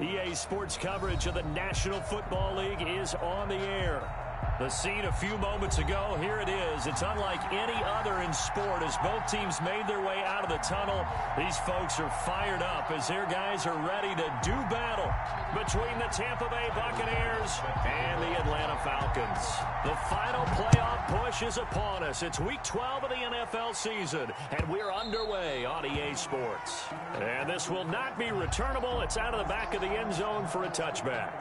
EA Sports coverage of the National Football League is on the air. The scene a few moments ago, here it is. It's unlike any other in sport as both teams made their way out of the tunnel. These folks are fired up as their guys are ready to do battle between the Tampa Bay Buccaneers and the Atlanta Falcons. The final playoff push is upon us. It's week 12 of the NFL season, and we're underway on EA Sports. And this will not be returnable. It's out of the back of the end zone for a touchback.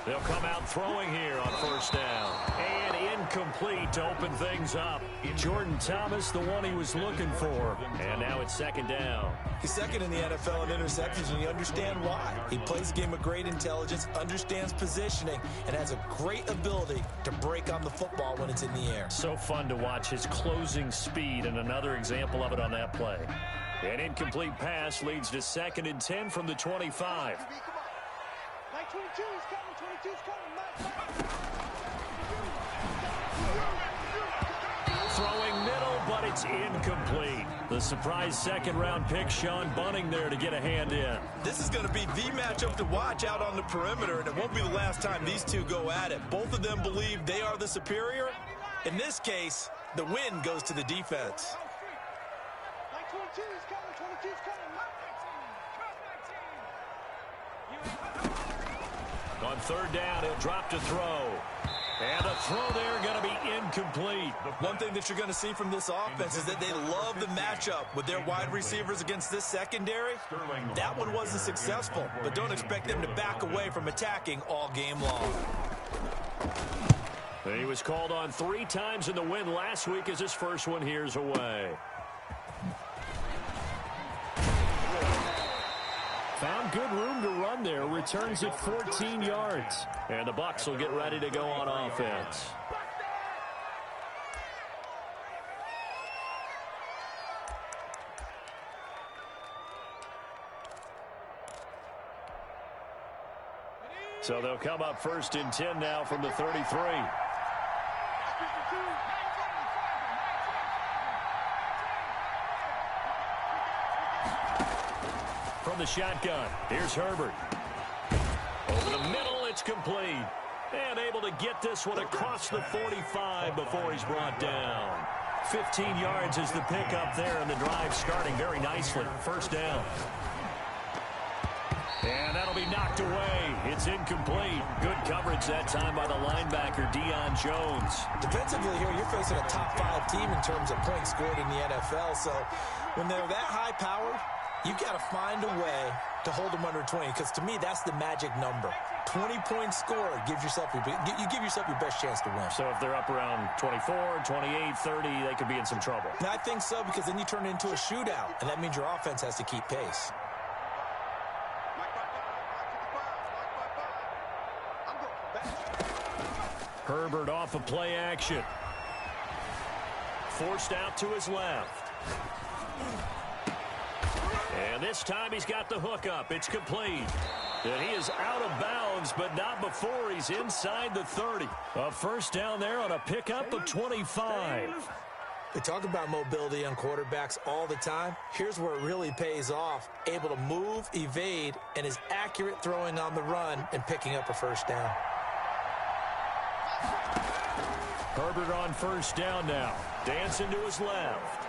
They'll come out throwing here on first down. And incomplete to open things up. Jordan Thomas, the one he was looking for. And now it's second down. He's second in the NFL in interceptions, and you understand why. He plays a game of great intelligence, understands positioning, and has a great ability to break on the football when it's in the air. So fun to watch his closing speed, and another example of it on that play. An incomplete pass leads to 2nd and 10 from the 25. 22 is coming, 22 is coming. Throwing middle, but it's incomplete. The surprise second-round pick, Sean Bunting there to get a hand in. This is going to be the matchup to watch out on the perimeter, and it won't be the last time these two go at it. Both of them believe they are the superior. In this case, the win goes to the defense. 22 is coming, 22 is coming. On third down, he'll drop to throw. And the throw there going to be incomplete. One thing that you're going to see from this offense is that they love the matchup with their wide receivers against this secondary. That one wasn't successful, but don't expect them to back away from attacking all game long. He was called on 3 times in the win last week as his first one here's away. Found good room to run there. Returns at 14 yards. And the Bucs will get ready to go on offense. So they'll come up 1st and 10 now from the 33. From the shotgun, here's Herbert. Over the middle, it's complete. And able to get this one across the 45 before he's brought down. 15 yards is the pickup there, and the drive starting very nicely. First down. And that'll be knocked away. It's incomplete. Good coverage that time by the linebacker, Deion Jones. Defensively here, you're facing a top 5 team in terms of points scored in the NFL. So when they're that high-powered, you've got to find a way to hold them under 20, because to me, that's the magic number. 20 points scored gives yourself you give yourself your best chance to win. So if they're up around 24, 28, 30, they could be in some trouble. And I think so, because then you turn it into a shootout, and that means your offense has to keep pace. Herbert off of play action. Forced out to his left. And this time he's got the hook up. It's complete. And he is out of bounds, but not before he's inside the 30. A first down there on a pickup of 25. We talk about mobility on quarterbacks all the time. Here's where it really pays off. Able to move, evade, and is accurate throwing on the run and picking up a first down. Herbert on first down now. Dancing to his left.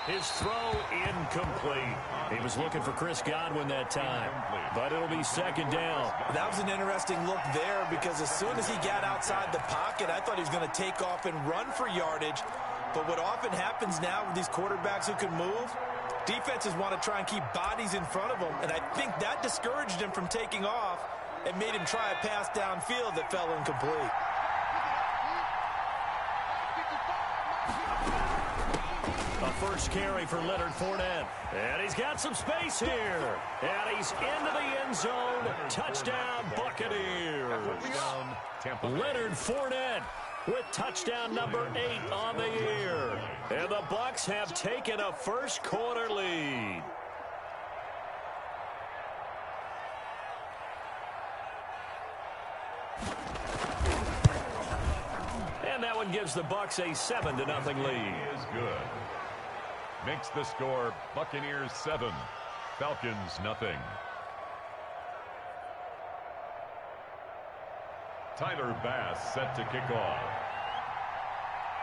His throw incomplete. He was looking for Chris Godwin that time, but it'll be second down. That was an interesting look there, because as soon as he got outside the pocket, I thought he was going to take off and run for yardage. But what often happens now with these quarterbacks who can move, defenses want to try and keep bodies in front of them, and I think that discouraged him from taking off. and made him try a pass downfield that fell incomplete. A first carry for Leonard Fournette. And he's got some space here. And he's into the end zone. Touchdown, Buccaneers. Leonard Fournette with touchdown number 8 on the year. And the Bucs have taken a first quarter lead. And that one gives the Bucs a 7-0 lead. Is good. Makes the score Buccaneers 7, Falcons nothing. Tyler Bass set to kick off.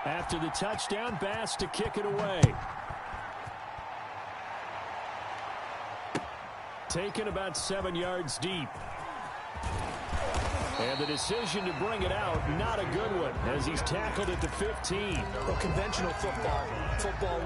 After the touchdown, Bass to kick it away. Taken about 7 yards deep. And the decision to bring it out, not a good one, as he's tackled at the 15. Well, conventional football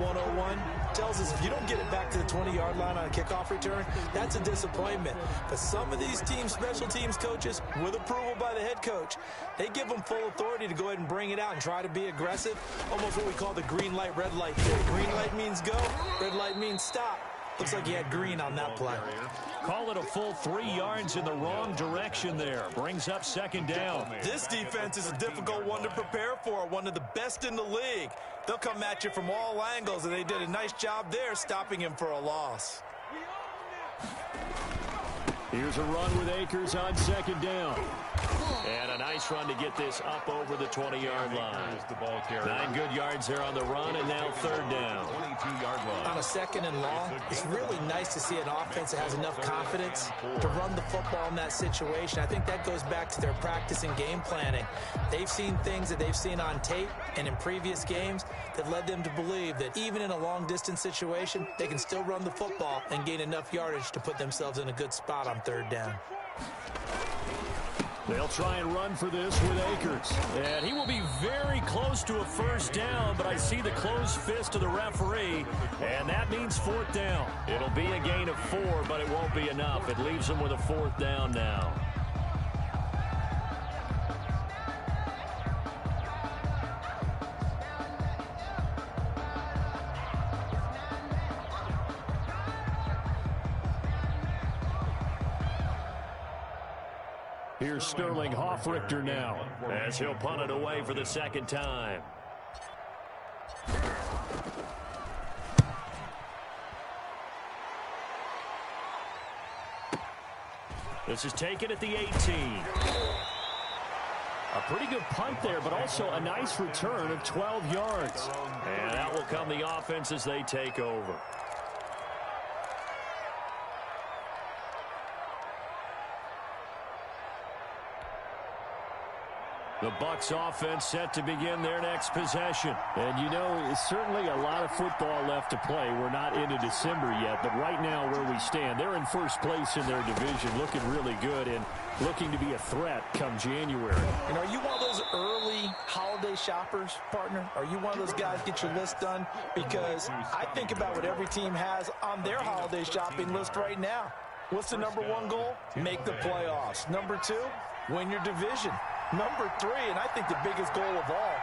101, tells us if you don't get it back to the 20-yard line on a kickoff return, that's a disappointment. But some of these special teams coaches, with approval by the head coach, they give them full authority to go ahead and bring it out and try to be aggressive, almost what we call the green light, red light theory. Green light means go, red light means stop. Looks like he had green on that play. Call it a full 3 yards in the wrong direction there. Brings up second down. This defense is a difficult one to prepare for, one of the best in the league. They'll come at you from all angles, and they did a nice job there stopping him for a loss. Here's a run with Akers on second down. And a nice run to get this up over the 20-yard line. 9 good yards there on the run, and now third down. 22-yard line. On a second and long, it's really nice to see an offense that has enough confidence to run the football in that situation. I think that goes back to their practice and game planning. They've seen things that they've seen on tape and in previous games that led them to believe that even in a long-distance situation, they can still run the football and gain enough yardage to put themselves in a good spot on third down. They'll try and run for this with Akers. And he will be very close to a first down, but I see the closed fist of the referee, and that means fourth down. It'll be a gain of 4, but it won't be enough. It leaves them with a fourth down now. Here's Sterling Hoffrichter now, as he'll punt it away for the second time. This is taken at the 18. A pretty good punt there, but also a nice return of 12 yards. And out will come the offense as they take over. The Bucs offense set to begin their next possession. And, you know, it's certainly a lot of football left to play. We're not into December yet, but right now where we stand, they're in first place in their division, looking really good and looking to be a threat come January. And are you one of those early holiday shoppers, partner? Are you one of those guys get your list done? Because I think about what every team has on their holiday shopping list right now. What's the number 1 goal? Make the playoffs. Number 2, win your division. Number 3, and I think the biggest goal of all,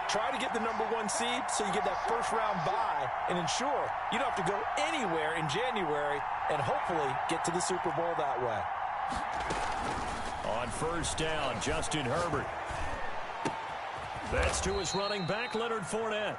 try to get the number 1 seed so you get that first-round bye and ensure you don't have to go anywhere in January and hopefully get to the Super Bowl that way. On first down, Justin Herbert. That's to his running back, Leonard Fournette.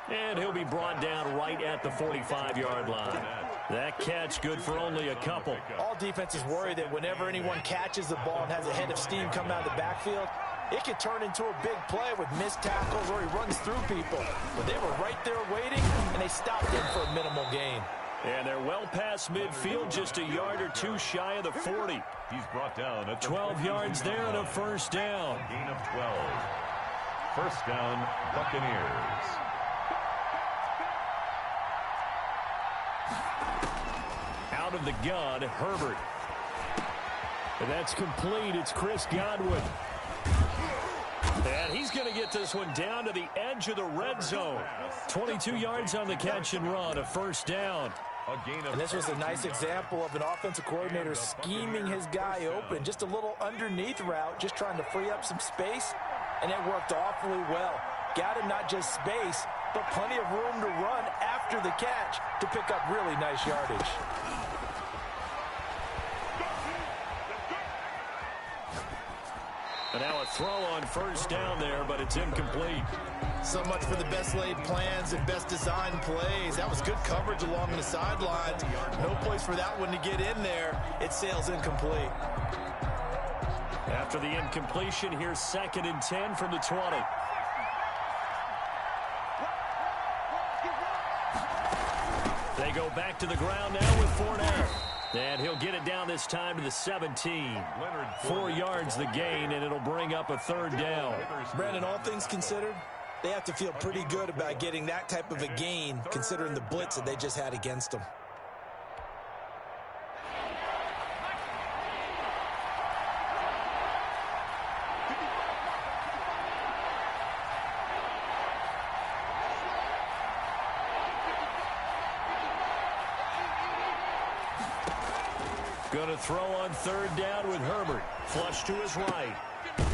And he'll be brought down right at the 45-yard line. That catch good for only a couple. All defenses worry that whenever anyone catches the ball and has a head of steam coming out of the backfield, it could turn into a big play with missed tackles or he runs through people. But they were right there waiting, and they stopped him for a minimal gain. And they're well past midfield, just a yard or 2 shy of the 40. He's brought down at 12 yards there and a first down. Gain of 12. First down, Buccaneers. Out of the gun, Herbert. And that's complete. It's Chris Godwin. And he's going to get this one down to the edge of the red zone. 22 yards on the catch and run, a first down. And this was a nice example of an offensive coordinator scheming his guy open. Just a little underneath route, just trying to free up some space, and it worked awfully well. Got him not just space, but plenty of room to run after the catch to pick up really nice yardage. And now a throw on first down there, but it's incomplete. So much for the best laid plans and best designed plays. That was good coverage along the sidelines. No place for that one to get in there. It sails incomplete. After the incompletion, here's 2nd and 10 from the 20. They go back to the ground now with Fournette. And he'll get it down this time to the 17. 4 yards the gain, and it'll bring up a 3rd down. Brandon, all things considered, they have to feel pretty good about getting that type of a gain, considering the blitz that they just had against them. Going to throw on 3rd down with Herbert. Flush to his right.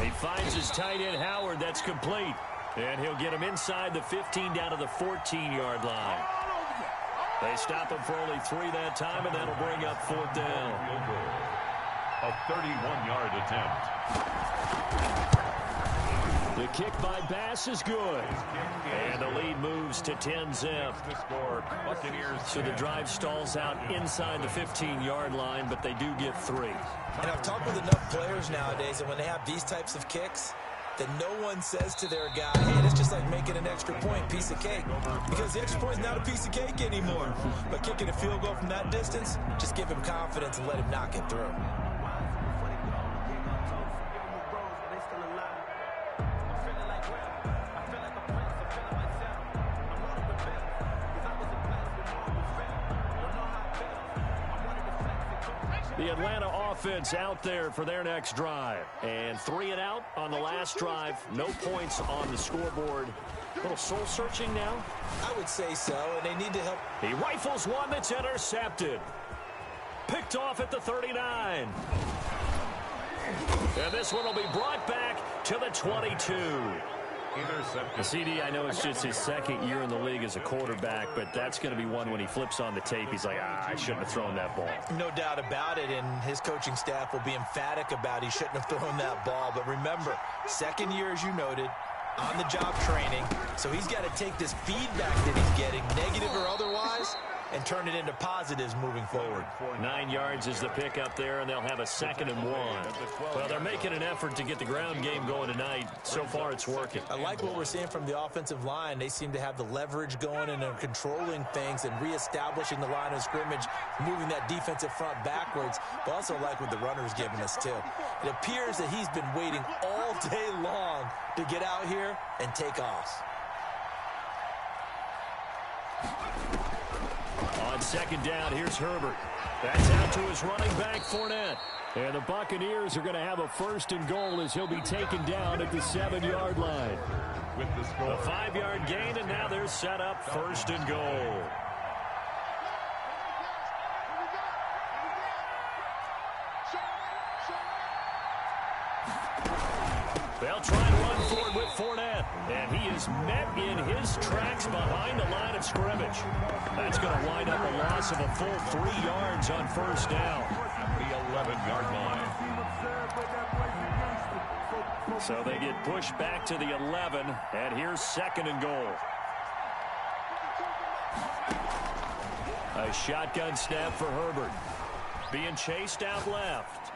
He finds his tight end Howard. That's complete. And he'll get him inside the 15 down to the 14-yard line. They stop him for only 3 that time, and that'll bring up 4th down. A 31-yard attempt. The kick by Bass is good. And the lead moves to 10-zip. So the drive stalls out inside the 15-yard line, but they do get 3. And I've talked with enough players nowadays that when they have these types of kicks, that no one says to their guy, hey, that's just like making an extra point, piece of cake. Because the extra point is not a piece of cake anymore. But kicking a field goal from that distance, just give him confidence and let him knock it through. The Atlanta offense out there for their next drive. And 3 and out on the last drive. No points on the scoreboard. A little soul-searching now? I would say so, and they need to help. He rifles one that's intercepted. Picked off at the 39. And this one will be brought back to the 22. CD, I know it's just his 2nd year in the league as a quarterback, but that's going to be one when he flips on the tape. He's like, I shouldn't have thrown that ball. No doubt about it, and his coaching staff will be emphatic about he shouldn't have thrown that ball. But remember, 2nd year, as you noted, on-the-job training, so he's got to take this feedback that he's getting, negative or otherwise, and turn it into positives moving forward. 9 yards is the pick up there, and they'll have a 2nd and 1. Well, they're making an effort to get the ground game going tonight. So far, it's working. I like what we're seeing from the offensive line. They seem to have the leverage going and are controlling things and reestablishing the line of scrimmage, moving that defensive front backwards. But also like what the runner's giving us, too. It appears that he's been waiting all day long to get out here and take off. On 2nd down, here's Herbert. That's out to his running back, Fournette. And the Buccaneers are going to have a 1st and goal as he'll be taken down at the 7-yard line. With the score. A 5-yard gain, and now they're set up 1st and goal. They'll try and run forward with Fournette. And he is met in his tracks behind the line of scrimmage. That's going to wind up a loss of a full 3 yards on 1st down. At the 11-yard line. So they get pushed back to the 11. And here's 2nd and goal. A shotgun snap for Herbert. Being chased out left.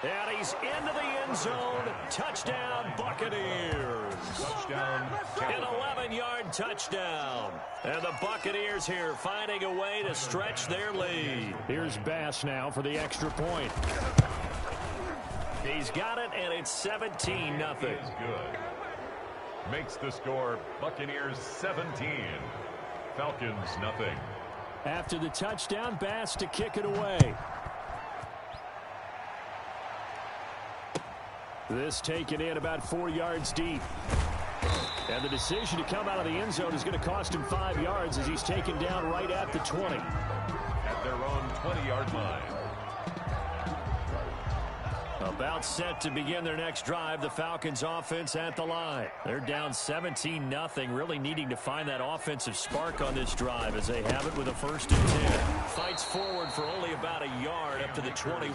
And he's into the end zone. Touchdown, Buccaneers. Touchdown. An 11-yard touchdown. And the Buccaneers here finding a way to stretch their lead. Here's Bass now for the extra point. He's got it, and it's 17-0. Is good. Makes the score Buccaneers 17. Falcons nothing. After the touchdown, Bass to kick it away. This taken in about 4 yards deep. And the decision to come out of the end zone is going to cost him 5 yards as he's taken down right at the 20. At their own 20-yard line. About set to begin their next drive, the Falcons offense at the line. They're down 17-0, really needing to find that offensive spark on this drive as they have it with a 1st and 10. Fights forward for only about a yard up to the 21.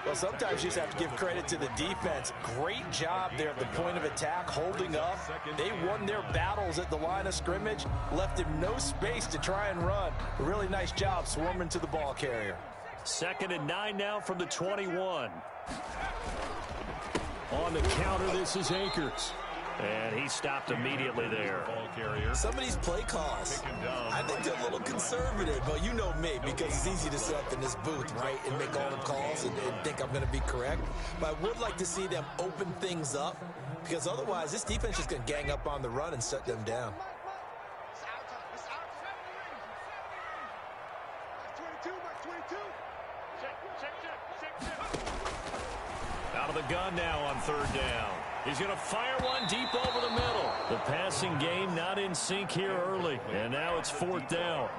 Well, sometimes you just have to give credit to the defense. Great job there at the point of attack, holding up. They won their battles at the line of scrimmage, left him no space to try and run. A really nice job swarming to the ball carrier. 2nd and 9 now from the 21. On the counter, this is Akers. And he stopped immediately there. Some of these play calls, I think they're a little conservative. But you know me, because it's easy to sit up in this booth, right, and make all the calls and think I'm going to be correct. But I would like to see them open things up, because otherwise this defense is just going to gang up on the run and shut them down. Out of the gun now on 3rd down. He's going to fire one deep over the middle. The passing game not in sync here early. And now it's 4th down.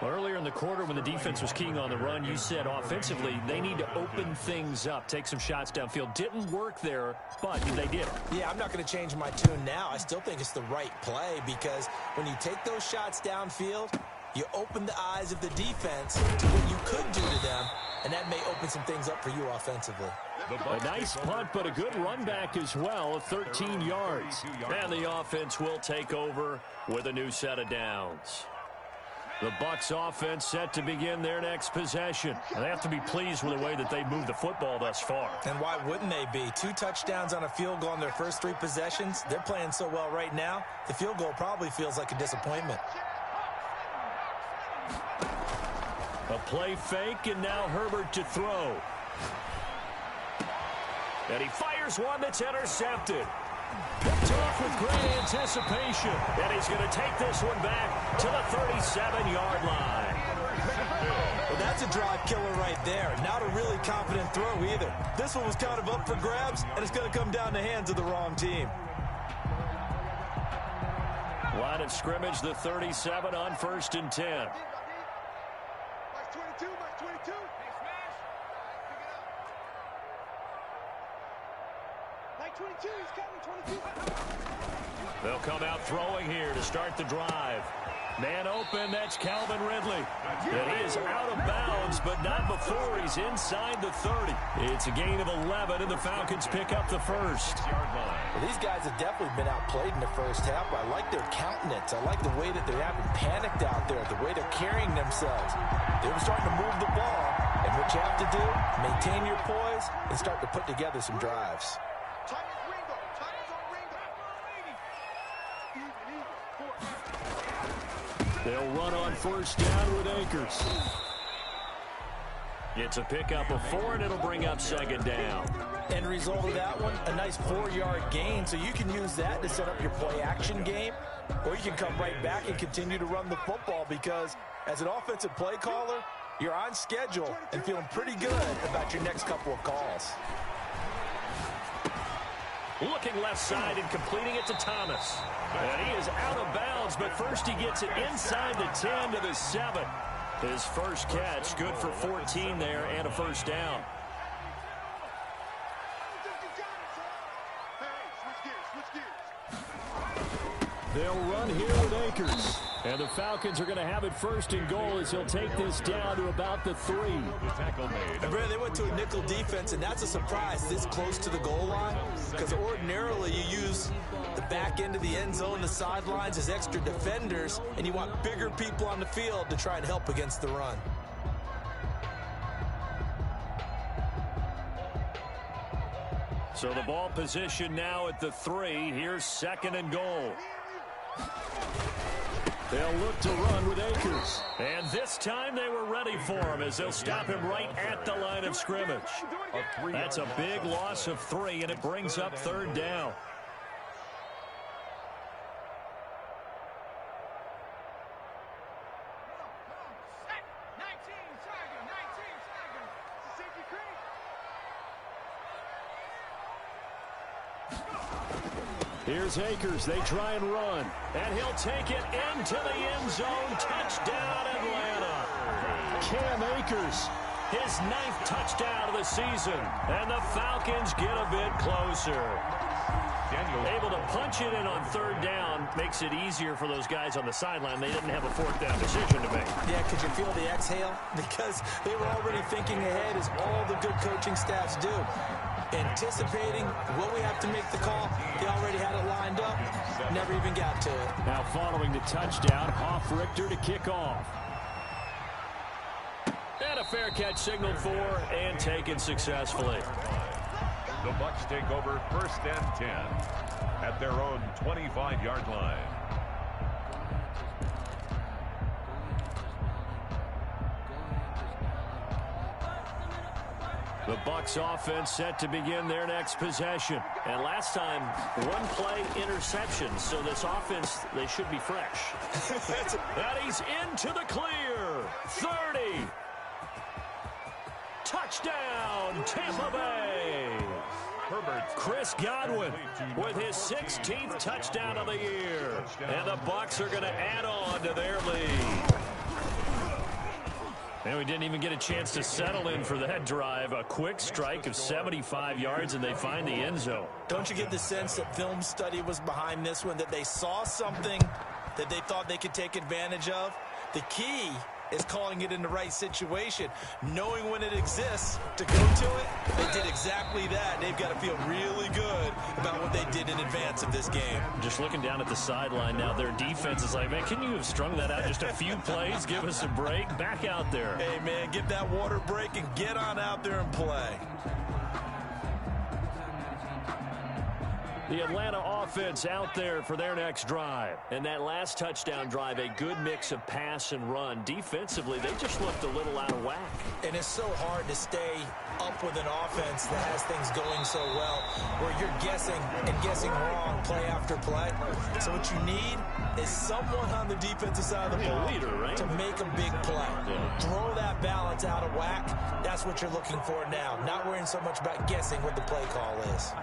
Earlier in the quarter when the defense was keying on the run, you said offensively they need to open things up, take some shots downfield. Didn't work there, but they did. Yeah, I'm not going to change my tune now. I still think it's the right play, because when you take those shots downfield, you open the eyes of the defense to what you could do to them, and that may open some things up for you offensively. A nice punt, but a good run back as well of 13 yards. And the offense will take over with a new set of downs. The Bucs offense set to begin their next possession. And they have to be pleased with the way that they moved the football thus far. And why wouldn't they be? 2 touchdowns on a field goal in their first 3 possessions. They're playing so well right now, the field goal probably feels like a disappointment. A play fake, and now Herbert to throw. And he fires one that's intercepted. Picked off with great anticipation. And he's going to take this one back to the 37-yard line. Well, that's a drive killer right there. Not a really confident throw either. This one was kind of up for grabs, and it's going to come down the hands of the wrong team. Line of scrimmage, the 37 on 1st and 10. They'll come out throwing here to start the drive. Man open, that's Calvin Ridley. And he is out of bounds, but not before he's inside the 30. It's a gain of 11, and the Falcons pick up the 1st. Well, these guys have definitely been outplayed in the first half. I like their countenance. I like the way that they haven't panicked out there, the way they're carrying themselves. They're starting to move the ball, and what you have to do, maintain your poise and start to put together some drives. They'll run on 1st down with Akers. It's a pickup of 4, and it'll bring up 2nd down. End result of that one, a nice 4-yard gain, so you can use that to set up your play-action game, or you can come right back and continue to run the football, because as an offensive play caller, you're on schedule and feeling pretty good about your next couple of calls. Looking left side and completing it to Thomas. And he is out of bounds, but first he gets it inside the 10 to the 7. His first catch, good for 14 there and a 1st down. They'll run here with Akers. And the Falcons are going to have it 1st and goal as he'll take this down to about the 3. The tackle made. And Brad, they went to a nickel defense, and that's a surprise this close to the goal line, because ordinarily you use the back end of the end zone, the sidelines as extra defenders, and you want bigger people on the field to try and help against the run. So the ball position now at the 3. Here's 2nd and goal. They'll look to run with Akers. And this time they were ready for him as they'll stop him right at the line of scrimmage. That's a big loss of 3, and it brings up 3rd down. Here's Akers. They try and run. And he'll take it into the end zone. Touchdown, Atlanta. Cam Akers, his 9th touchdown of the season. And the Falcons get a bit closer. Able to punch it in on 3rd down makes it easier for those guys on the sideline. They didn't have a 4th down decision to make. Yeah, could you feel the exhale? Because they were already thinking ahead, as all the good coaching staffs do. Anticipating what we have to make the call. They already had it lined up. Never even got to it. Now following the touchdown, Hoff-Richter to kick off. And a fair catch signaled for and taken successfully. The Bucs take over 1st and 10 at their own 25-yard line. The Bucs offense set to begin their next possession. And last time, 1 play interception. So this offense, they should be fresh. And he's into the clear. 30. Touchdown, Tampa Bay. Chris Godwin with his 16th touchdown of the year. And the Bucs are going to add on to their lead. And we didn't even get a chance to settle in for that drive. A quick strike of 75 yards, and they find the end zone. Don't you get the sense that film study was behind this one, that they saw something that they thought they could take advantage of? The key is calling it in the right situation, knowing when it exists to go to it. They did exactly that. They've got to feel really good about what they did in advance of this game. Just looking down at the sideline now, their defense is like, man, can you have strung that out just a few plays? Give us a break. Back out there. Hey, man, get that water break and get on out there and play. The Atlanta offense out there for their next drive. And that last touchdown drive, a good mix of pass and run. Defensively, they just looked a little out of whack. And it's so hard to stay up with an offense that has things going so well, where you're guessing and guessing wrong play after play. So what you need is someone on the defensive side of the ball to make a big play. Throw that balance out of whack. That's what you're looking for now. Not worrying so much about guessing what the play call is.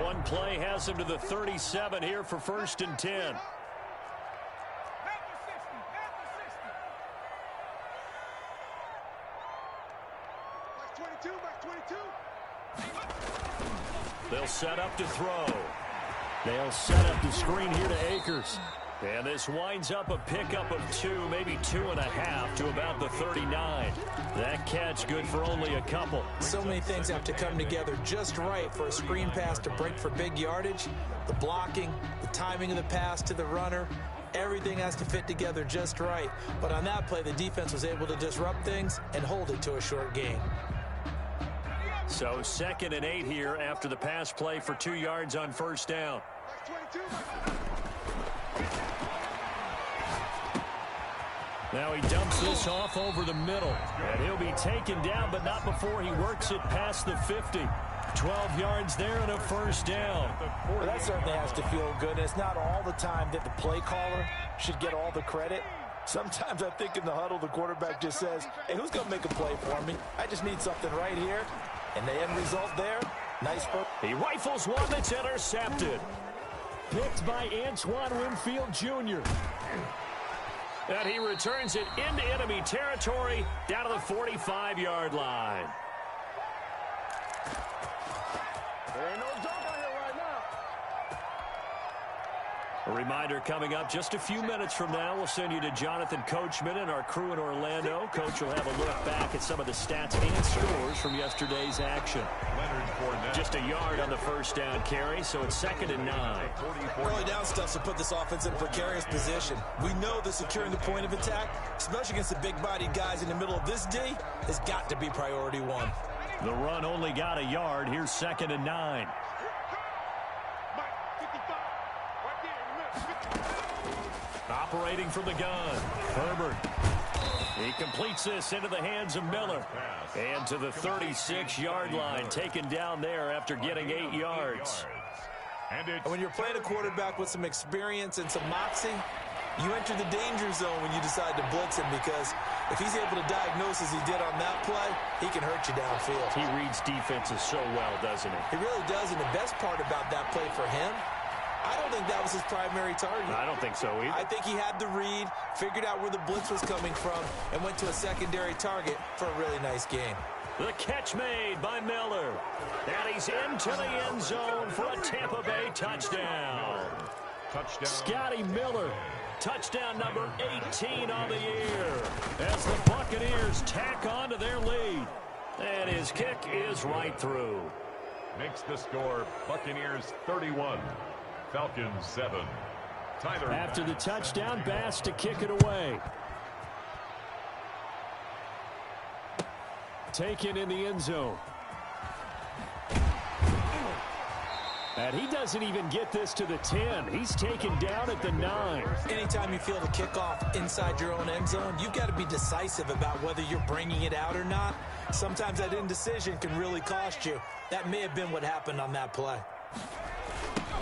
One play has him to the 37 here for 1st and 10. They'll set up to throw. They'll set up the screen here to Akers. And this winds up a pickup of 2, maybe 2.5 to about the 39. That catch good for only a couple. So many things have to come together just right for a screen pass to break for big yardage. The blocking, the timing of the pass to the runner, everything has to fit together just right. But on that play, the defense was able to disrupt things and hold it to a short gain. So 2nd and 8 here after the pass play for 2 yards on 1st down. Now he dumps this off over the middle. And he'll be taken down, but not before he works it past the 50. 12 yards there and a 1st down. Well, that certainly has to feel good. It's not all the time that the play caller should get all the credit. Sometimes I think in the huddle, the quarterback just says, hey, who's going to make a play for me? I just need something right here. And the end result there, nice. He rifles one that's intercepted. Picked by Antoine Winfield Jr. And he returns it into enemy territory down to the 45-yard line. There ain't no dunk out here right now. A reminder coming up just a few minutes from now. We'll send you to Jonathan Coachman and our crew in Orlando. Coach will have a look back at some of the stats and scores from yesterday's action. Just a yard on the 1st down carry, so it's 2nd and 9. Early down stuff to put this offense in a precarious position. We know that securing the point of attack, especially against the big-bodied guys in the middle of this D, has got to be priority 1. The run only got a yard. Here's 2nd and 9. Operating from the gun, Herbert. He completes this into the hands of Miller. And to the 36-yard line, taken down there after getting 8 yards. And when you're playing a quarterback with some experience and some moxie, you enter the danger zone when you decide to blitz him, because If he's able to diagnose as he did on that play, he can hurt you downfield. He reads defenses so well, doesn't he? He really does, and the best part about that play for him, I don't think that was his primary target. I don't think so either. I think he had the read, figured out where the blitz was coming from, and went to a secondary target for a really nice game. The catch made by Miller. And he's into the end zone for a Tampa Bay touchdown. Touchdown. Scotty Miller. Touchdown number 18 on the year as the Buccaneers tack on to their lead. And his kick is right through. Makes the score Buccaneers 31, Falcons 7. Tyler. After the touchdown, Bass to kick it away. Taken in the end zone. And he doesn't even get this to the 10. He's taken down at the 9. Anytime you feel the kickoff inside your own end zone, you've got to be decisive about whether you're bringing it out or not. Sometimes that indecision can really cost you. That may have been what happened on that play.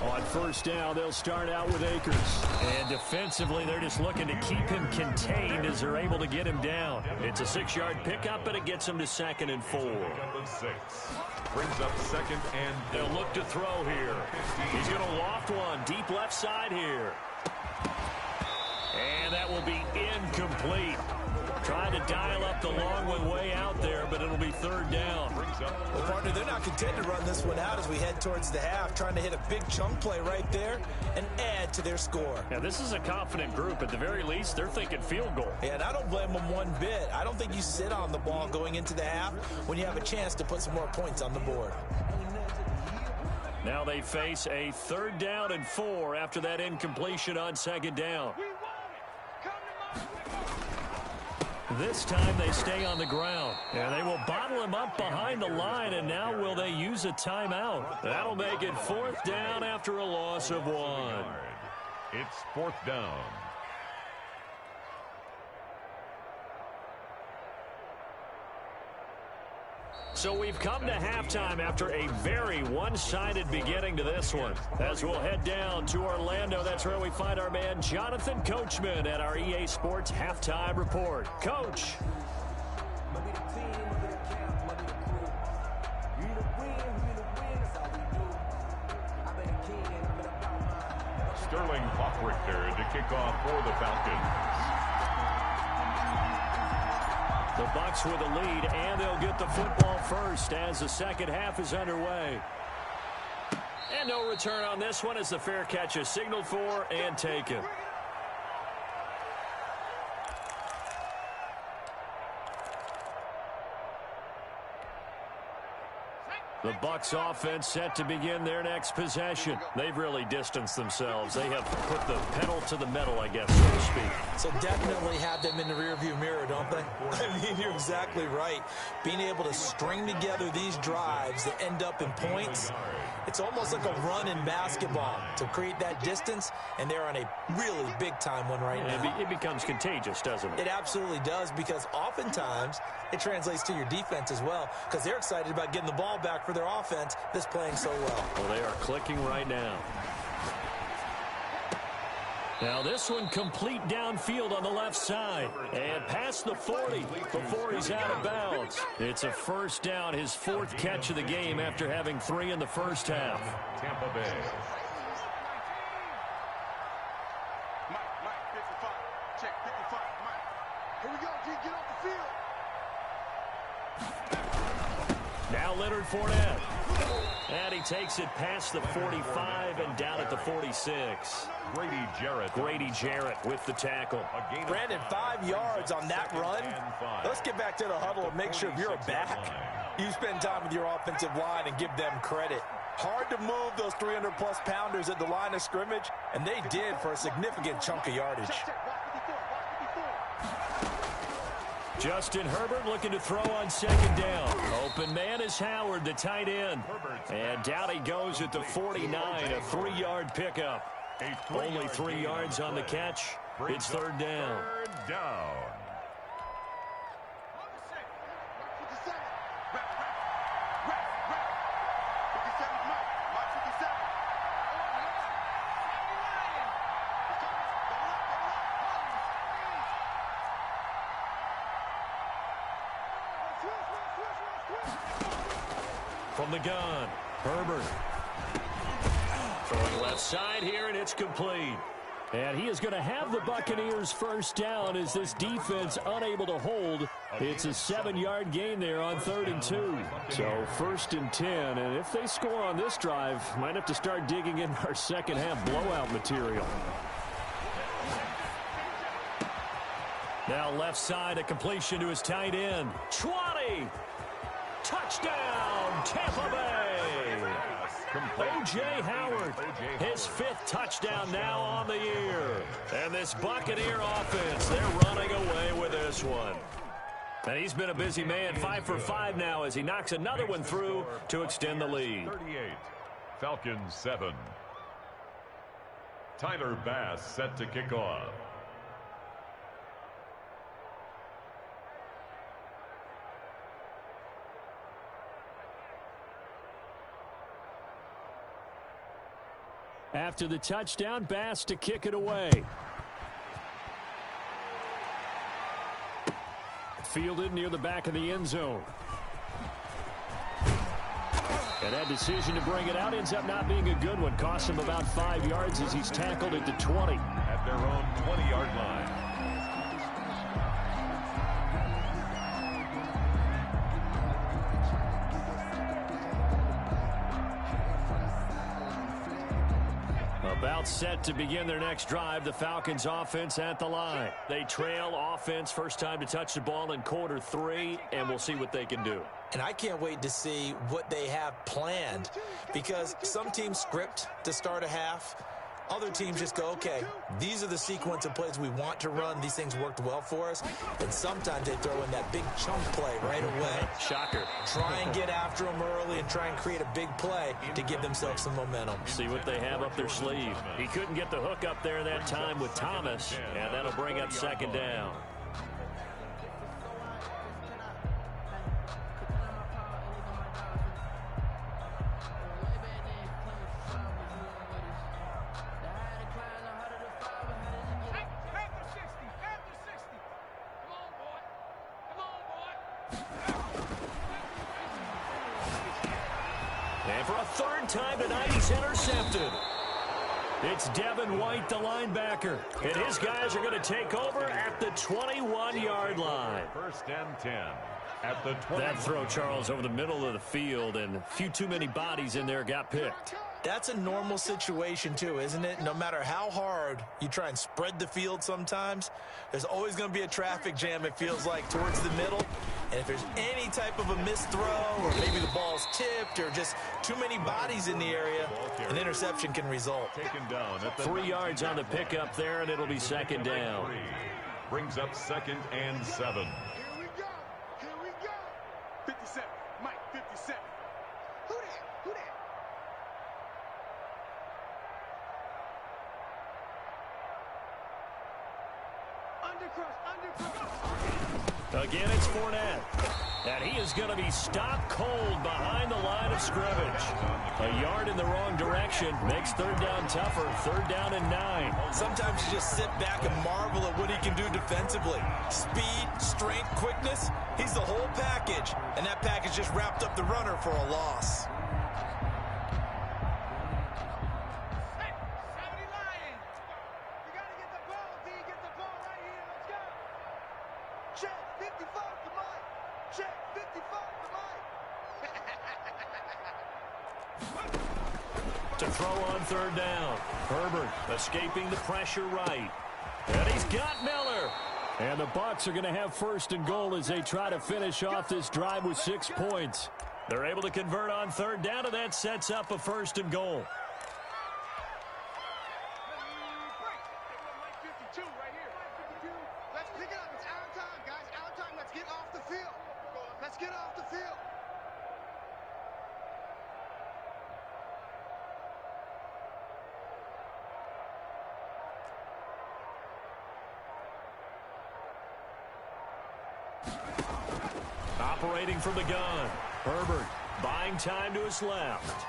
On first down, they'll start out with Akers. And defensively, they're just looking to keep him contained as they're able to get him down. It's a 6-yard pickup, but it gets him to 2nd and 4. Brings up 2nd and they'll look to throw here. He's going to loft one deep left side here. And that will be incomplete. Trying to dial up the long one way out there, but it'll be 3rd down. Well, partner, they're not content to run this one out as we head towards the half, trying to hit a big chunk play right there and add to their score. Now, this is a confident group. At the very least, they're thinking field goal. Yeah, and I don't blame them one bit. I don't think you sit on the ball going into the half when you have a chance to put some more points on the board. Now they face a 3rd down and 4 after that incompletion on 2nd down. This time they stay on the ground. And they will bottle him up behind the line, and now will they use a timeout? That'll make it 4th down after a loss of 1. It's 4th down. So we've come to halftime after a very one-sided beginning to this one. As we'll head down to Orlando, that's where we find our man Jonathan Coachman at our EA Sports Halftime Report. Coach. Sterling Hoffrichter to kick off for the Falcons. The Bucs with a lead, and they'll get the football first as the second half is underway. And no return on this one as the fair catch is signaled for and taken. The Bucs offense set to begin their next possession. They've really distanced themselves. They have put the pedal to the metal, I guess, so to speak. So definitely have them in the rearview mirror, don't they? I mean, you're exactly right. Being able to string together these drives that end up in points, it's almost like a run in basketball to create that distance, and they're on a really big-time one right now. It becomes contagious, doesn't it? It absolutely does, because oftentimes it translates to your defense as well, because they're excited about getting the ball back for their offense that's playing so well. Well, they are clicking right now. Now this one complete downfield on the left side and past the 40 before he's out of bounds. It's a 1st down, his 4th catch of the game after having 3 in the first half. Tampa Bay. Mike, 55. Check, 55. Mike. Here we go, G. Get off the field. Now Leonard Fournette. And he takes it past the 45 and down at the 46. Grady Jarrett with the tackle. Brandon, 5 yards on that run. Let's get back to the huddle and make sure if you're back, you spend time with your offensive line and give them credit. Hard to move those 300-plus pounders at the line of scrimmage, and they did for a significant chunk of yardage. Justin Herbert looking to throw on 2nd down. Open man is Howard, the tight end. And down he goes at the 49, a 3-yard pickup. Only 3 yards on the catch. It's 3rd down. From the gun, Herbert. Throwing left side here, and it's complete. And he is going to have the Buccaneers first down as this defense unable to hold. It's a 7-yard gain there on 3rd and 2. So 1st and 10. And if they score on this drive, might have to start digging in our second half blowout material. Now left side, a completion to his tight end. 20. Touchdown, Tampa Bay. O.J. Howard, his 5th touchdown now on the year. And this Buccaneer offense, they're running away with this one. And he's been a busy man, 5 for 5 now as he knocks another one through to extend the lead. 38, Falcons 7. Tyler Bass set to kick off. After the touchdown, Bass to kick it away. Fielded near the back of the end zone. And that decision to bring it out ends up not being a good one. Costs him about 5 yards as he's tackled at the 20. At their own 20-yard line. About set to begin their next drive, the Falcons offense at the line. They trail offense, first time to touch the ball in quarter 3, and we'll see what they can do. And I can't wait to see what they have planned, because some teams script to start a half. Other teams just go, okay, these are the sequence of plays we want to run. These things worked well for us. And sometimes they throw in that big chunk play right away. Shocker. Try and get after them early and try and create a big play to give themselves some momentum. See what they have up their sleeve. He couldn't get the hook up there that time with Thomas, and that'll bring up 2nd down. And for a 3rd time tonight, he's intercepted. It's Devin White, the linebacker. And his guys are going to take over at the 21-yard line. 1st and 10. At the 20. That throw, Charles, over the middle of the field, and a few too many bodies in there got picked. That's a normal situation, too, isn't it? No matter how hard you try and spread the field sometimes, there's always going to be a traffic jam, it feels like, towards the middle. And if there's any type of a missed throw, or maybe the ball's tipped, or just too many bodies in the area, an interception can result. Taken down at the 3 yards on the pickup there, and it'll be 2nd down. Brings up 2nd and 7. Here we go. Here we go. 57. Mike, 57. Who that? Who that? Undercross. Again, it's Fournette. And he is going to be stopped cold behind the line of scrimmage. A yard in the wrong direction makes 3rd down tougher. 3rd down and 9. Sometimes you just sit back and marvel at what he can do defensively. Speed, strength, quickness, he's the whole package. And that package just wrapped up the runner for a loss. Hey, 70 Lions. You got to get the ball, D. Get the ball right here. Let's go. Check, 55 to Mike. Check, 55 to Mike. To throw on 3rd down. Herbert escaping the pressure right. And he's got Miller. And the Bucs are going to have 1st and goal as they try to finish off this drive with 6 points. They're able to convert on 3rd down, and that sets up a 1st and goal. Mike 52 right here. Mike 52. Let's pick it up. It's out of time, guys. Out of time. Let's get off the field. Let's get off the field. Operating from the gun. Herbert buying time to his left.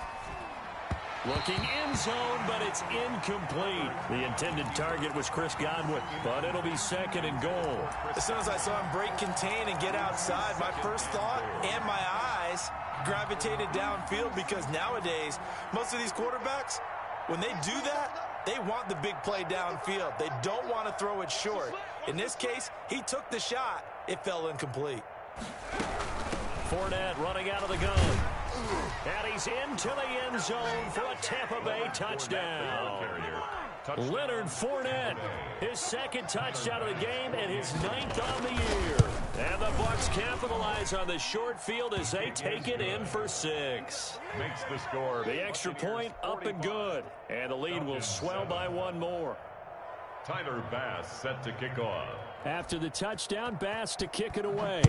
Looking end zone, but it's incomplete. The intended target was Chris Godwin, but it'll be 2nd and goal. As soon as I saw him break contain and get outside, my first thought and my eye eyes gravitated downfield because nowadays, most of these quarterbacks, when they do that, they want the big play downfield. They don't want to throw it short. In this case, he took the shot. It fell incomplete. Fournette running out of the gun. And he's into the end zone for a Tampa Bay touchdown. Leonard Fournette, his second touchdown of the game and his 9th on the year. And the Bucs capitalize on the short field as they take it in for 6. Makes the score. The extra point up and good. And the lead will swell by 1 more. Tyler Bass set to kick off. After the touchdown, Bass to kick it away.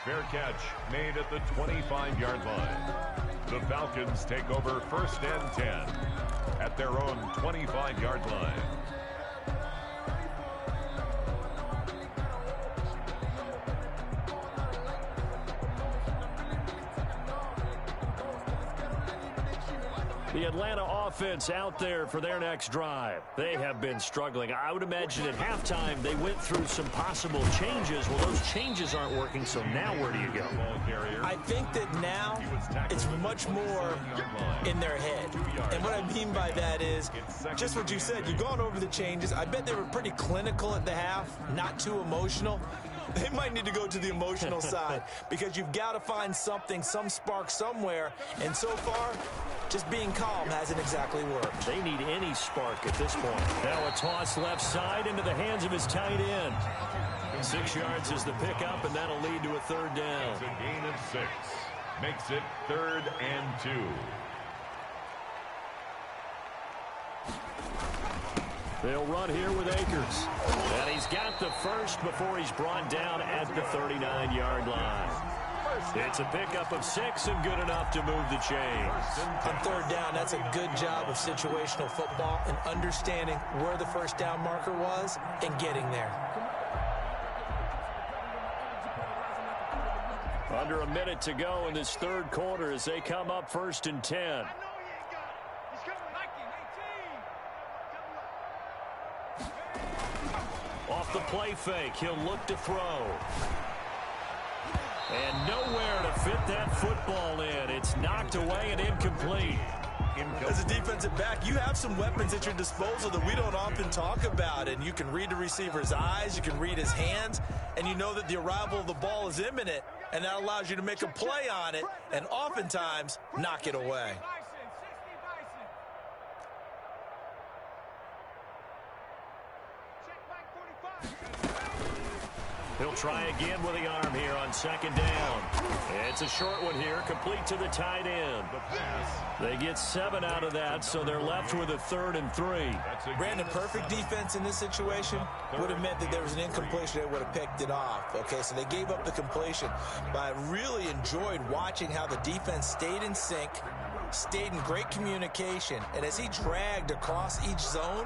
Fair catch made at the 25-yard line. The Falcons take over 1st and 10 at their own 25-yard line. The Atlanta offense out there for their next drive. They have been struggling. I would imagine at halftime they went through some possible changes. Well, those changes aren't working, so now where do you go? I think that now it's much more in their head. And what I mean by that is just what you said. You've gone over the changes. I bet they were pretty clinical at the half, not too emotional. They might need to go to the emotional side because you've got to find something, some spark somewhere. And so far, just being calm hasn't exactly worked. They need any spark at this point. Now a toss left side into the hands of his tight end. 6 yards is the pickup, and that'll lead to a 3rd down. It's a gain of 6. Makes it 3rd and 2. They'll run here with Akers. And he's got the first before he's brought down at the 39-yard line. It's a pickup of 6 and good enough to move the chains. On 3rd down, that's a good job of situational football and understanding where the 1st down marker was and getting there. Under a minute to go in this 3rd quarter as they come up 1st and 10. Off the play fake, he'll look to throw. And nowhere to fit that football in. It's knocked away and incomplete. As a defensive back, you have some weapons at your disposal that we don't often talk about. And you can read the receiver's eyes, you can read his hands, and you know that the arrival of the ball is imminent. And that allows you to make a play on it and oftentimes knock it away. He'll try again with the arm here on 2nd down. It's a short one here, complete to the tight end. They get 7 out of that, so they're left with a 3rd and 3. Brandon, perfect defense in this situation would have meant that there was an incompletion. They would have picked it off. Okay, so they gave up the completion. But I really enjoyed watching how the defense stayed in sync, stayed in great communication, and as he dragged across each zone,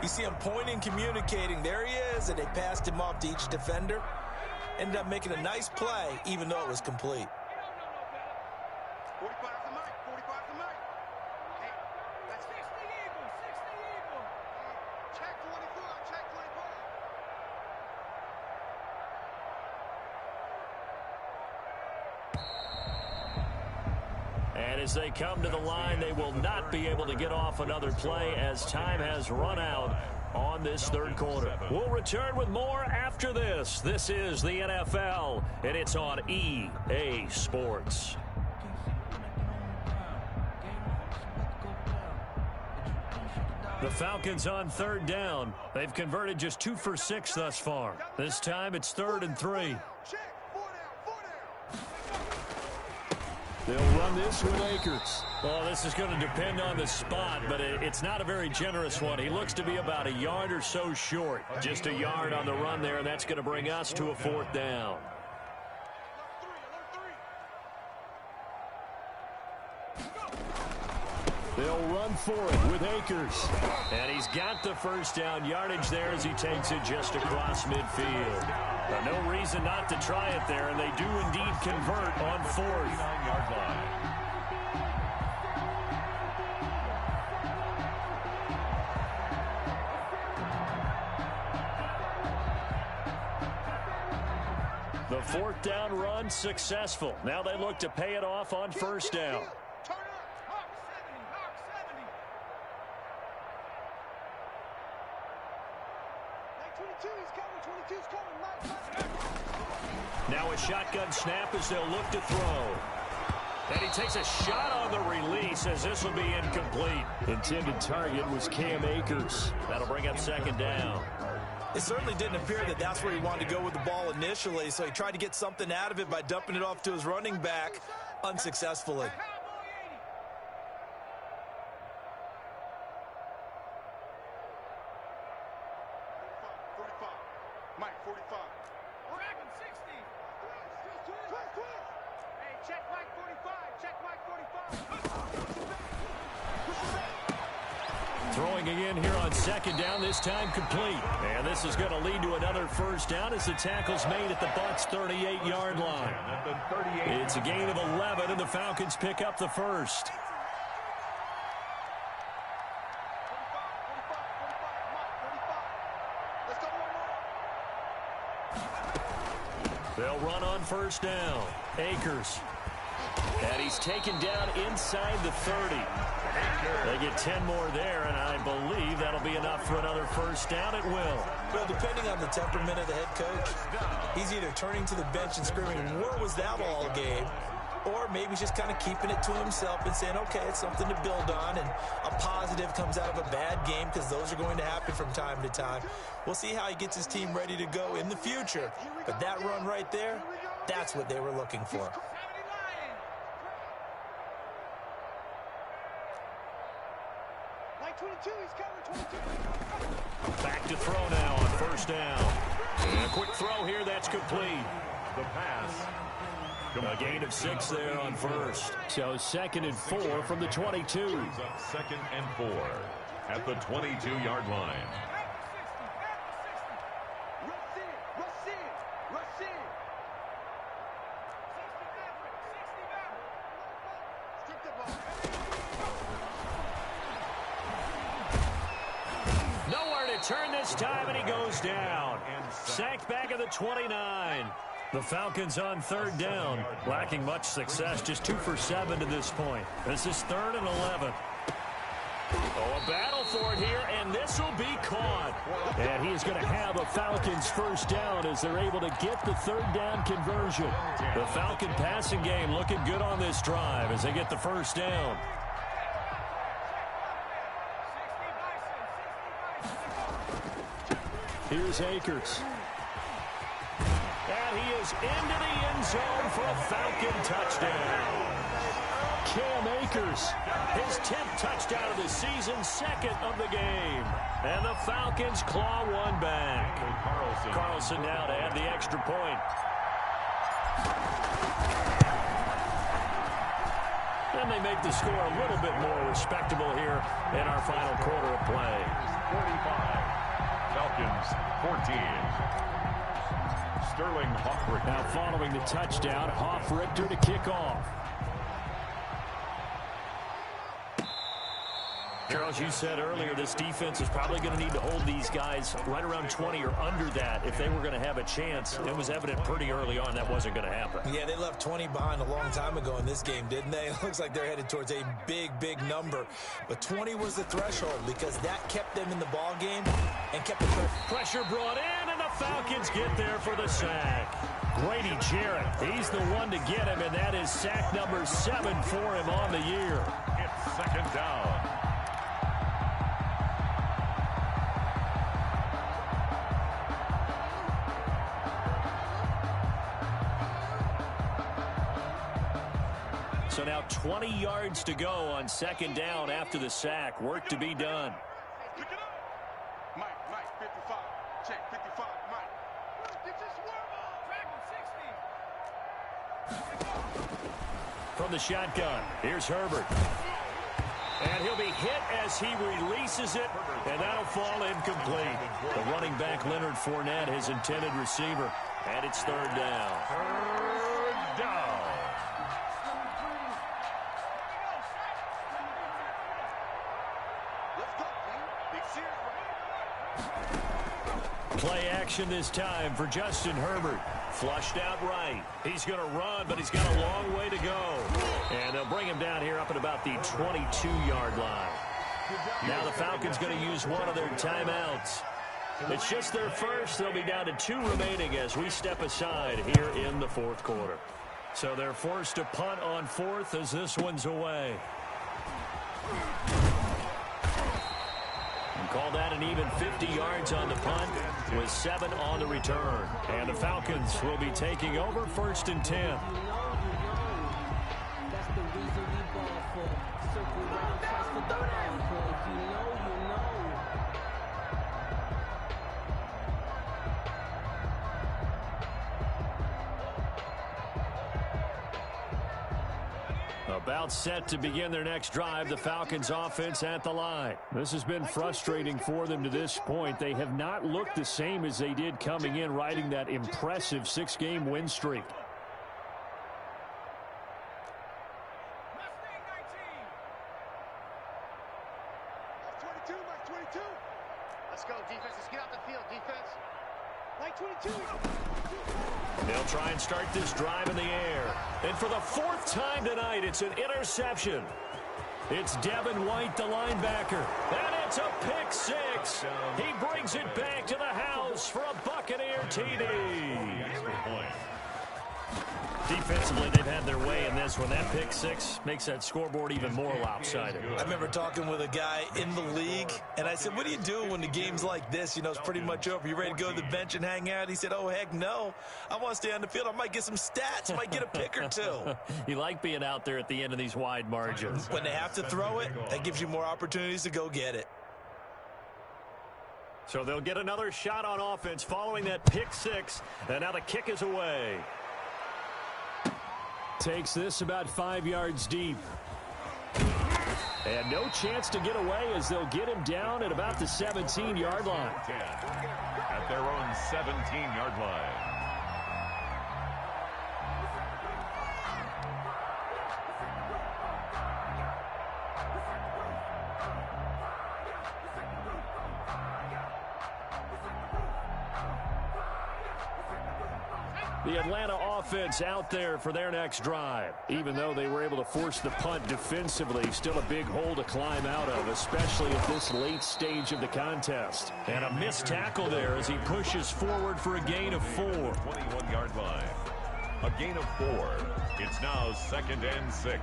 you see him pointing, communicating. There he is, and they passed him off to each defender. Ended up making a nice play, even though it was complete. 45's the mic. 45's the mic. Hey, that's 60 Eagles. 60 Eagles. Check 24. Check 24. And as they come to the line, they will not be able to get off another play as time has run out on this 3rd quarter. We'll return with more after this. This is the NFL, and it's on EA Sports. The Falcons on 3rd down. They've converted just 2 for 6 thus far. This time it's 3rd and 3. They'll run this with Akers. Well, this is going to depend on the spot, but it's not a very generous one. He looks to be about a yard or so short. Just a yard on the run there, and that's going to bring us to a 4th down. They'll run for it with Akers. And he's got the 1st down yardage there as he takes it just across midfield. No reason not to try it there, and they do indeed convert on 4th. 9-yard line. The fourth down run successful. Now they look to pay it off on first down. Turn up. Hawk 70. Hawk 70. 22, he's coming. 22's coming. Now a shotgun snap as they'll look to throw. And he takes a shot on the release as this will be incomplete. Intended target was Cam Akers. That'll bring up second down. It certainly didn't appear that that's where he wanted to go with the ball initially, so he tried to get something out of it by dumping it off to his running back unsuccessfully. Mike, 45. We're back in 60. Hey, check Mike 45. Check Mike 45. Throwing again here on second down, this time complete. And this is going to lead to another first down as the tackle's made at the Bucs 38-yard line. It's a gain of 11, and the Falcons pick up the first. They'll run on first down. Akers. And he's taken down inside the 30. They get 10 more there, and I believe that'll be enough for another first down. It will. Well, depending on the temperament of the head coach, he's either turning to the bench and screaming, "Where was that all game?" Or maybe he's just kind of keeping it to himself and saying, okay, it's something to build on, and a positive comes out of a bad game because those are going to happen from time to time. We'll see how he gets his team ready to go in the future. But that run right there, that's what they were looking for. Like 22, he's coming. 22. Back to throw now on first down. And a quick throw here, that's complete. The pass. A gain of 6 there on first. So 2nd and 4 from the 22. Brings up 2nd and 4 at the 22-yard line. Rush in. Strip the ball. Nowhere to turn this time, and he goes down. Sacked back at the 29. The Falcons on third down, lacking much success, just 2 for 7 to this point. This is 3rd and 11. Oh, a battle for it here, and this will be caught. And he is going to have a Falcons first down as they're able to get the third down conversion. The Falcon passing game looking good on this drive as they get the first down. Here's Akers. And he is into the end zone for a Falcon touchdown. Cam Akers, his 10th touchdown of the season, 2nd of the game. And the Falcons claw one back. Carlson now to add the extra point. And they make the score a little bit more respectable here in our final quarter of play. 45. Falcons 14. Sterling Hoffrichter. Now following the touchdown, Hoffrichter to kick off. Charles, you said earlier this defense is probably going to need to hold these guys right around 20 or under that if they were going to have a chance. It was evident pretty early on that wasn't going to happen. Yeah, they left 20 behind a long time ago in this game, didn't they? It looks like they're headed towards a big, big number. But 20 was the threshold because that kept them in the ball game and kept the pressure brought in, and the Falcons get there for the sack. Grady Jarrett, he's the one to get him, and that is sack number 7 for him on the year. It's 2nd down. So now 20 yards to go on 2nd down after the sack. Work to be done. Pick it up. Mike, 55. Check, 55, Mike. Get your swerve on. Back in 60. From the shotgun, here's Herbert. And he'll be hit as he releases it, and that'll fall incomplete. The running back, Leonard Fournette, his intended receiver, and it's 3rd down. 3rd down. Let's go, man. Big series, right? Play action this time for Justin Herbert. Flushed out right. He's going to run, but he's got a long way to go. And they'll bring him down here up at about the 22-yard line. Now the Falcons going to use one of their timeouts. It's just their first. They'll be down to 2 remaining as we step aside here in the fourth quarter. So they're forced to punt on 4th as this one's away. And call that an even 50 yards on the punt with 7 on the return. And the Falcons will be taking over 1st and 10. That's the reason we ball for. Circle around, twice for the ball for. If you know, you know. About set to begin their next drive, the Falcons offense at the line. This has been frustrating for them to this point. They have not looked the same as they did coming in, riding that impressive 6-game win streak. Let's go, defense. Let's get out the field, defense. Like 22. They'll try and start this drive in the air. And for the 4th time tonight, it's an interception. It's Devin White, the linebacker. And it's a pick 6. He brings it back to the house for a Buccaneer TD. Defensively, they've had their way in this one. That pick 6 makes that scoreboard even more lopsided. I remember talking with a guy in the league, and I said, what do you do when the game's like this? You know, it's pretty much over. You ready to go to the bench and hang out? He said, oh, heck no. I want to stay on the field. I might get some stats. I might get a pick or 2. You like being out there at the end of these wide margins. When they have to throw it, that gives you more opportunities to go get it. So they'll get another shot on offense following that pick 6, and now the kick is away. Takes this about 5 yards deep. And no chance to get away as they'll get him down at about the 17-yard line. 10 at their own 17-yard line. The Atlanta offense out there for their next drive. Even though they were able to force the punt defensively, still a big hole to climb out of, especially at this late stage of the contest. And a missed tackle there as he pushes forward for a gain of 4. 21-yard line. A gain of 4. It's now 2nd and 6.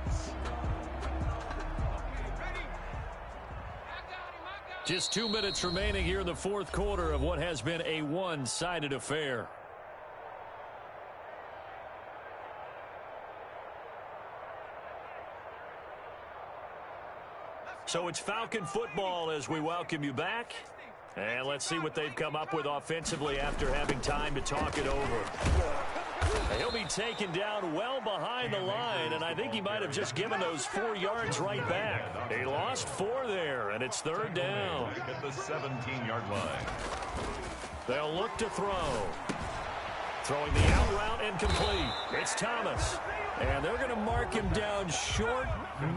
Just 2 minutes remaining here in the fourth quarter of what has been a one-sided affair. So it's Falcon football as we welcome you back. And let's see what they've come up with offensively after having time to talk it over. He'll be taken down well behind the line, and I think he might have just given those 4 yards right back. He lost 4 there, and it's 3rd down. At the 17-yard line. They'll look to throw. Throwing the out route incomplete. It's Thomas. And they're going to mark him down short,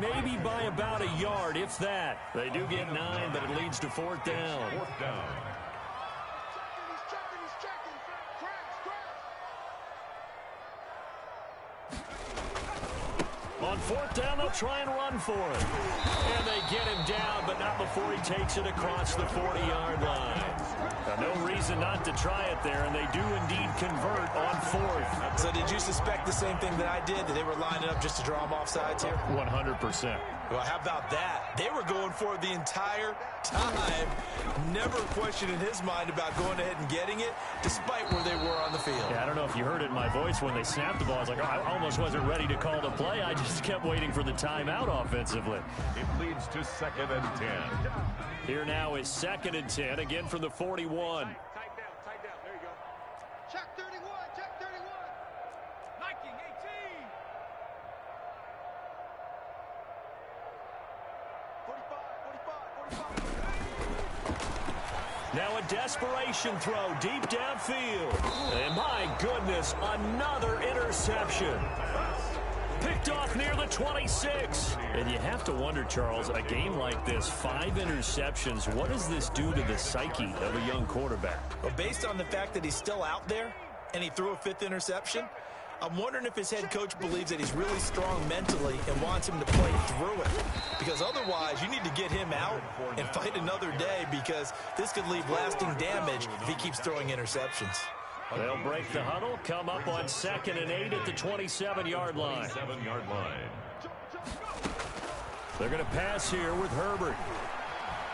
maybe by about a yard, if that. They do get 9, but it leads to 4th down. 4th down. On 4th down, they'll try and run for it. And they get him down, but not before he takes it across the 40-yard line. Now, no reason not to try it there, and they do indeed convert on 4th. So did you suspect the same thing that I did, that they were lining up just to draw them off sides here? 100%. Well, how about that? They were going for it the entire time. Never a question in his mind about going ahead and getting it, despite where they were on the field. Yeah, I don't know if you heard it in my voice when they snapped the ball. I was like, oh, I almost wasn't ready to call the play. I just kept waiting for the timeout offensively. It leads to 2nd and 10. Here now is 2nd and 10, again from the 41. Tight down, there you go. Check 31, check 31. Nike 18. 45. Now a desperation throw deep downfield. And my goodness, another interception. Picked off near the 26. And you have to wonder, Charles, a game like this, 5 interceptions, what does this do to the psyche of a young quarterback? Well, based on the fact that he's still out there and he threw a 5th interception, I'm wondering if his head coach believes that he's really strong mentally and wants him to play through it. Because otherwise, you need to get him out and fight another day, because this could leave lasting damage if he keeps throwing interceptions. They'll break the huddle, come up on 2nd and 8 at the 27-yard line. They're going to pass here with Herbert.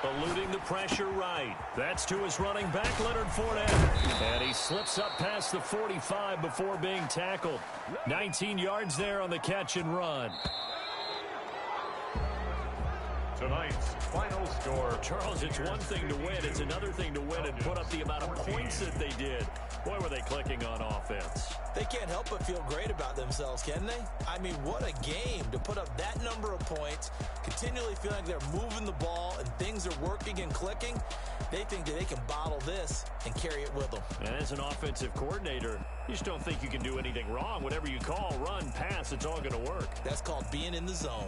Eluding the pressure right. That's to his running back, Leonard Fournette. And he slips up past the 45 before being tackled. 19 yards there on the catch and run. Tonight's final score. Charles, it's one thing to win. It's another thing to win and put up the amount of points that they did. Boy, were they clicking on offense. They can't help but feel great about themselves, can they? I mean, what a game to put up that number of points, continually feeling like they're moving the ball and things are working and clicking. They think that they can bottle this and carry it with them. And as an offensive coordinator, you just don't think you can do anything wrong. Whatever you call, run, pass, it's all going to work. That's called being in the zone.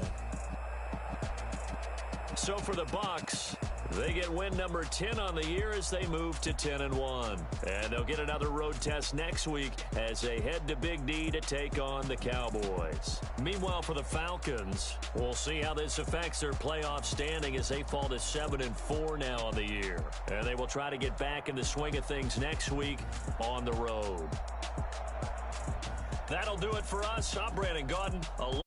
So for the Bucs, they get win number 10 on the year as they move to 10-1. And they'll get another road test next week as they head to Big D to take on the Cowboys. Meanwhile, for the Falcons, we'll see how this affects their playoff standing as they fall to 7-4 now on the year. And they will try to get back in the swing of things next week on the road. That'll do it for us. I'm Brandon Gaudin.